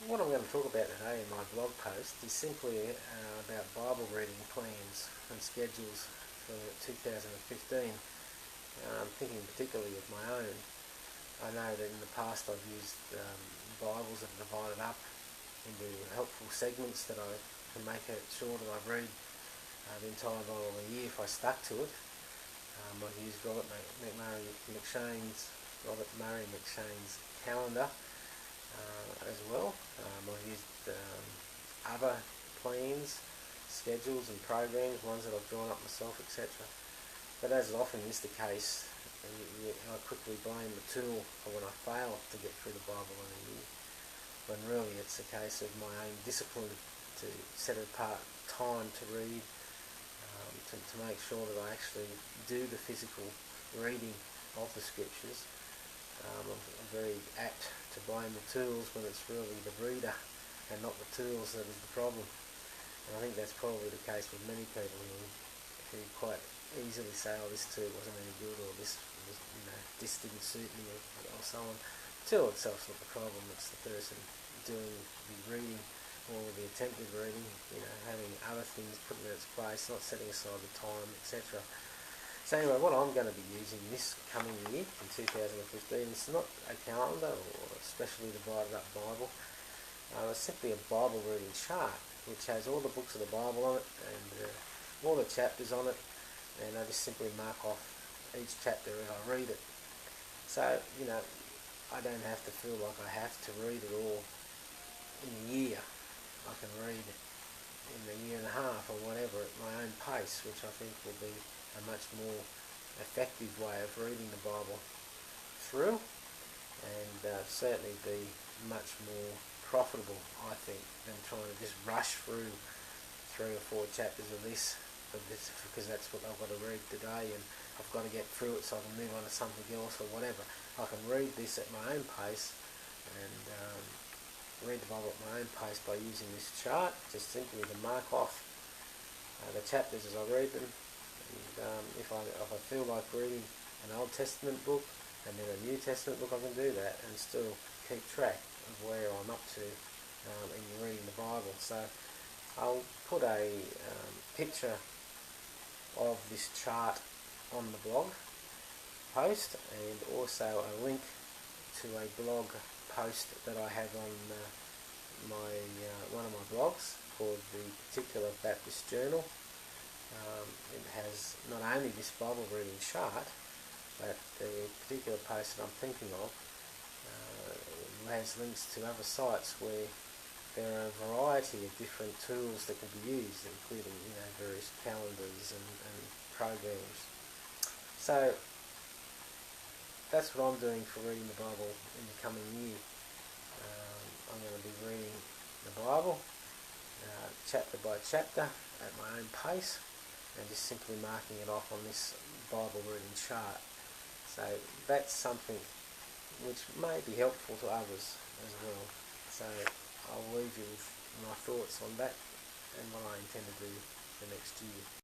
What I'm going to talk about today in my blog post is simply about Bible reading plans and schedules for 2015. I'm thinking particularly of my own. I know that in the past I've used Bibles that are divided up into helpful segments that I can make it sure that I read the entire Bible of a year if I stuck to it. I've used Robert Murray McChane's calendar as well. I've used other plans, schedules and programs, ones that I've drawn up myself, etc. But as often is the case, I quickly blame the tool for when I fail to get through the Bible in a year, when really it's a case of my own discipline to set apart time to read, to make sure that I actually do the physical reading of the scriptures. I'm very apt to blame the tools when it's really the reader and not the tools that is the problem. And I think that's probably the case with many people who quite easily say, oh, this tool wasn't any good, or this didn't suit me, or so on. The tool itself's not the problem, it's the person doing the reading or the attempted reading, having other things put in its place, not setting aside the time, etc. So anyway, what I'm going to be using this coming year, in 2015, is not a calendar or a specially divided up Bible. It's simply a Bible reading chart, which has all the books of the Bible on it, and all the chapters on it, and I just simply mark off each chapter as I read it. So, I don't have to feel like I have to read it all in a year. I can read it in a year and a half or whatever at my own pace, which I think will be a much more effective way of reading the Bible through, and certainly be much more profitable, I think, than trying to just rush through 3 or 4 chapters of this because that's what I've got to read today, and I've got to get through it so I can move on to something else or whatever. I can read this at my own pace and read the Bible at my own pace by using this chart, just simply to mark off the chapters as I read them. And if I feel like reading an Old Testament book and then a New Testament book, I can do that and still keep track of where I'm up to in reading the Bible. So I'll put a picture of this chart on the blog post, and also a link to a blog post that I have on one of my blogs called the Particular Baptist Journal. It has not only this Bible reading chart, but the particular post that I'm thinking of has links to other sites where there are a variety of different tools that can be used, including various calendars and programs. So that's what I'm doing for reading the Bible in the coming year. I'm going to be reading the Bible chapter by chapter at my own pace, and just simply marking it off on this Bible reading chart. So that's something which may be helpful to others as well. So I'll leave you with my thoughts on that and what I intend to do for next year.